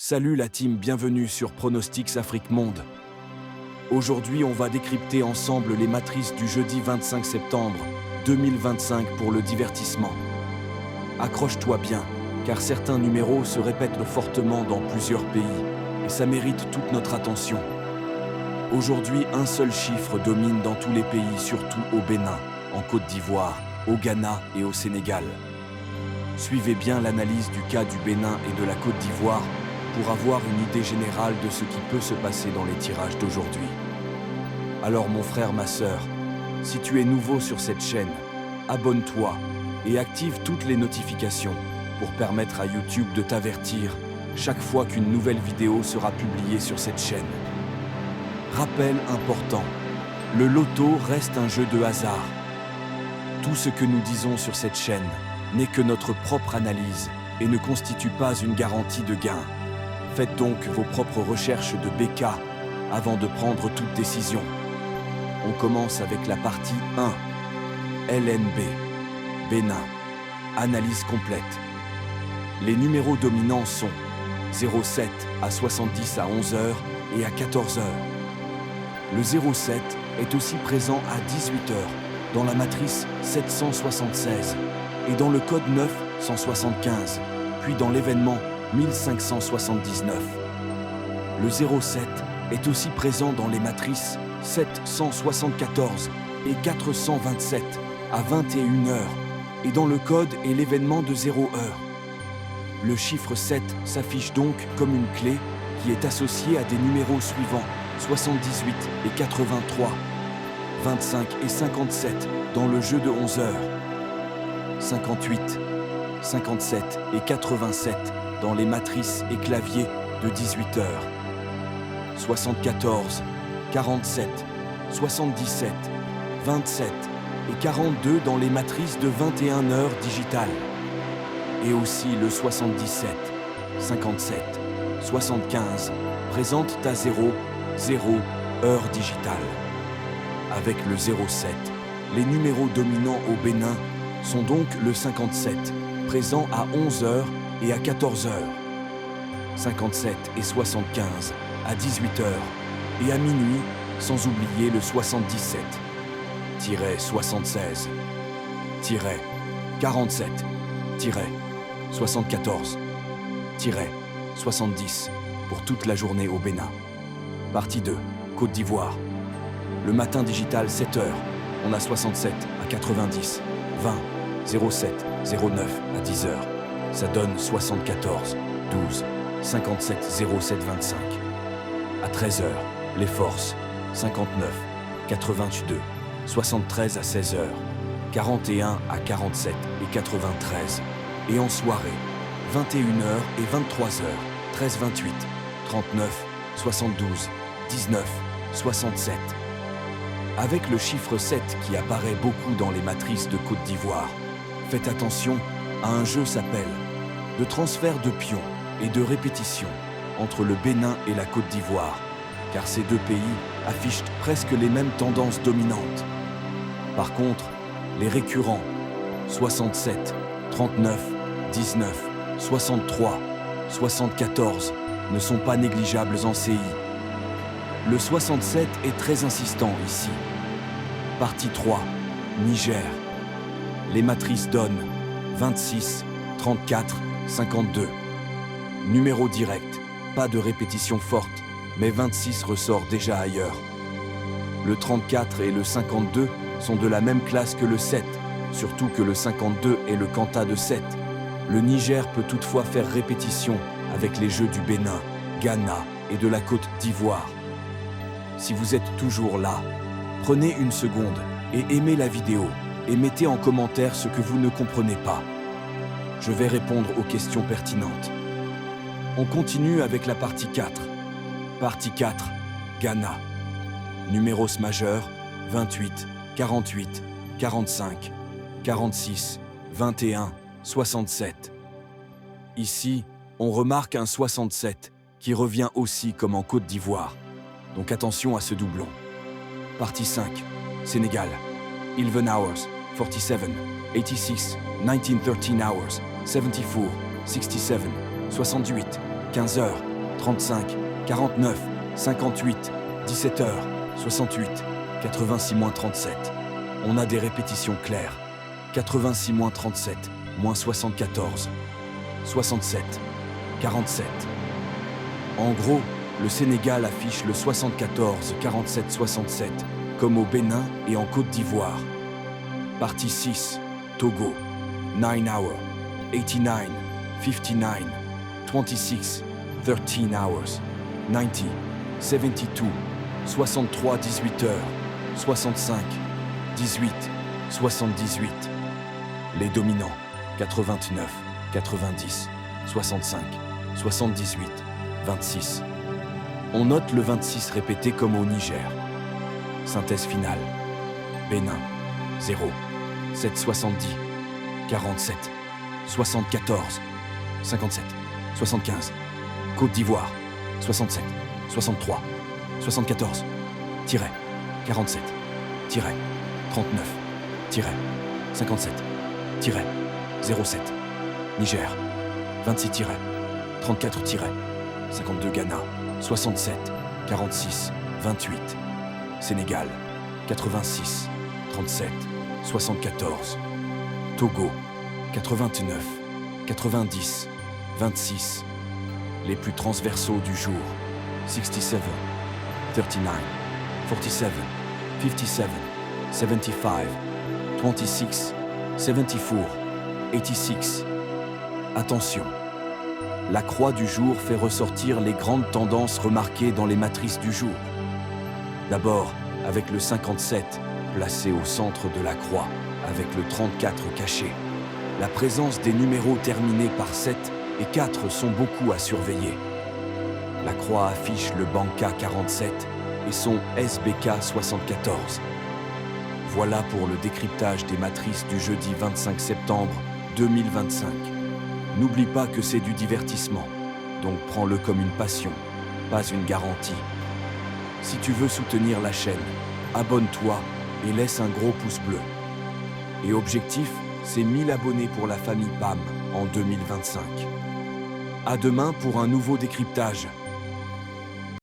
Salut la team, bienvenue sur Pronostics Afrique Monde. Aujourd'hui, on va décrypter ensemble les matrices du jeudi 25 septembre 2025 pour le divertissement. Accroche-toi bien, car certains numéros se répètent fortement dans plusieurs pays, et ça mérite toute notre attention. Aujourd'hui, un seul chiffre domine dans tous les pays, surtout au Bénin, en Côte d'Ivoire, au Ghana et au Sénégal. Suivez bien l'analyse du cas du Bénin et de la Côte d'Ivoire pour avoir une idée générale de ce qui peut se passer dans les tirages d'aujourd'hui. Alors mon frère, ma sœur, si tu es nouveau sur cette chaîne, abonne-toi et active toutes les notifications pour permettre à YouTube de t'avertir chaque fois qu'une nouvelle vidéo sera publiée sur cette chaîne. Rappel important, le loto reste un jeu de hasard. Tout ce que nous disons sur cette chaîne n'est que notre propre analyse et ne constitue pas une garantie de gain. Faites donc vos propres recherches de BK avant de prendre toute décision. On commence avec la partie 1. LNB. Bénin. Analyse complète. Les numéros dominants sont 07 à 70 à 11h et à 14h. Le 07 est aussi présent à 18h dans la matrice 776 et dans le code 975, puis dans l'événement 1579. Le 07 est aussi présent dans les matrices 774 et 427 à 21h et dans le code et l'événement de 0h. Le chiffre 7 s'affiche donc comme une clé qui est associée à des numéros suivants 78 et 83, 25 et 57 dans le jeu de 11h, 58, 57 et 87 dans les matrices et claviers de 18h, 74, 47, 77, 27 et 42 dans les matrices de 21h digitales, et aussi le 77, 57, 75 présentent à 0 heure digitale. Avec le 07, les numéros dominants au Bénin sont donc le 57, présent à 11h et à 14h, 57 et 75 à 18h et à minuit, sans oublier le 77, 76, 47, 74, 70 pour toute la journée au Bénin. Partie 2, Côte d'Ivoire. Le matin digital 7h, on a 67 à 90, 20, 07, 09 à 10h. Ça donne 74, 12, 57, 07, 25. À 13h, les forces, 59, 82, 73 à 16h, 41 à 47 et 93. Et en soirée, 21h et 23h, 13, 28, 39, 72, 19, 67. Avec le chiffre 7 qui apparaît beaucoup dans les matrices de Côte d'Ivoire, faites attention à un jeu s'appelle de transfert de pions et de répétition entre le Bénin et la Côte d'Ivoire, car ces deux pays affichent presque les mêmes tendances dominantes. Par contre, les récurrents 67, 39, 19, 63, 74 ne sont pas négligeables en CI. Le 67 est très insistant ici. Partie 3, Niger. Les matrices donnent 26, 34, 52. Numéro direct, pas de répétition forte, mais 26 ressort déjà ailleurs. Le 34 et le 52 sont de la même classe que le 7, surtout que le 52 est le quanta de 7. Le Niger peut toutefois faire répétition avec les jeux du Bénin, Ghana et de la Côte d'Ivoire. Si vous êtes toujours là, prenez une seconde et aimez la vidéo et mettez en commentaire ce que vous ne comprenez pas. Je vais répondre aux questions pertinentes. On continue avec la partie 4. Partie 4, Ghana. Numéros majeurs, 28, 48, 45, 46, 21, 67. Ici, on remarque un 67 qui revient aussi comme en Côte d'Ivoire. Donc attention à ce doublon. Partie 5, Sénégal. 11 hours, 47, 86, 1913 hours, 74, 67, 68, 15h, 35, 49, 58, 17h, 68, 86-37. On a des répétitions claires. 86-37, moins 74, 67, 47. En gros, le Sénégal affiche le 74, 47, 67, comme au Bénin et en Côte d'Ivoire. Partie 6, Togo, 9 hours, 89, 59, 26, 13 hours, 90, 72, 63, 18 heures, 65, 18, 78. Les dominants, 89, 90, 65, 78, 26. On note le 26 répété comme au Niger. Synthèse finale. Bénin, 0, 7, 70, 47, 74, 57, 75. Côte d'Ivoire, 67, 63, 74, 47, 39, 57, 07. Niger, 26, 34, 52. Ghana, 67, 46, 28. Sénégal, 86, 37, 74. Togo, 89, 90, 26. Les plus transversaux du jour, 67, 39, 47, 57, 75, 26, 74, 86. Attention, la croix du jour fait ressortir les grandes tendances remarquées dans les matrices du jour. D'abord, avec le 57, placé au centre de la croix, avec le 34 caché. La présence des numéros terminés par 7 et 4 sont beaucoup à surveiller. La croix affiche le Banca 47 et son SBK 74. Voilà pour le décryptage des matrices du jeudi 25 septembre 2025. N'oublie pas que c'est du divertissement, donc prends-le comme une passion, pas une garantie. Si tu veux soutenir la chaîne, abonne-toi et laisse un gros pouce bleu. Et objectif, c'est 1000 abonnés pour la famille PAM en 2025. À demain pour un nouveau décryptage.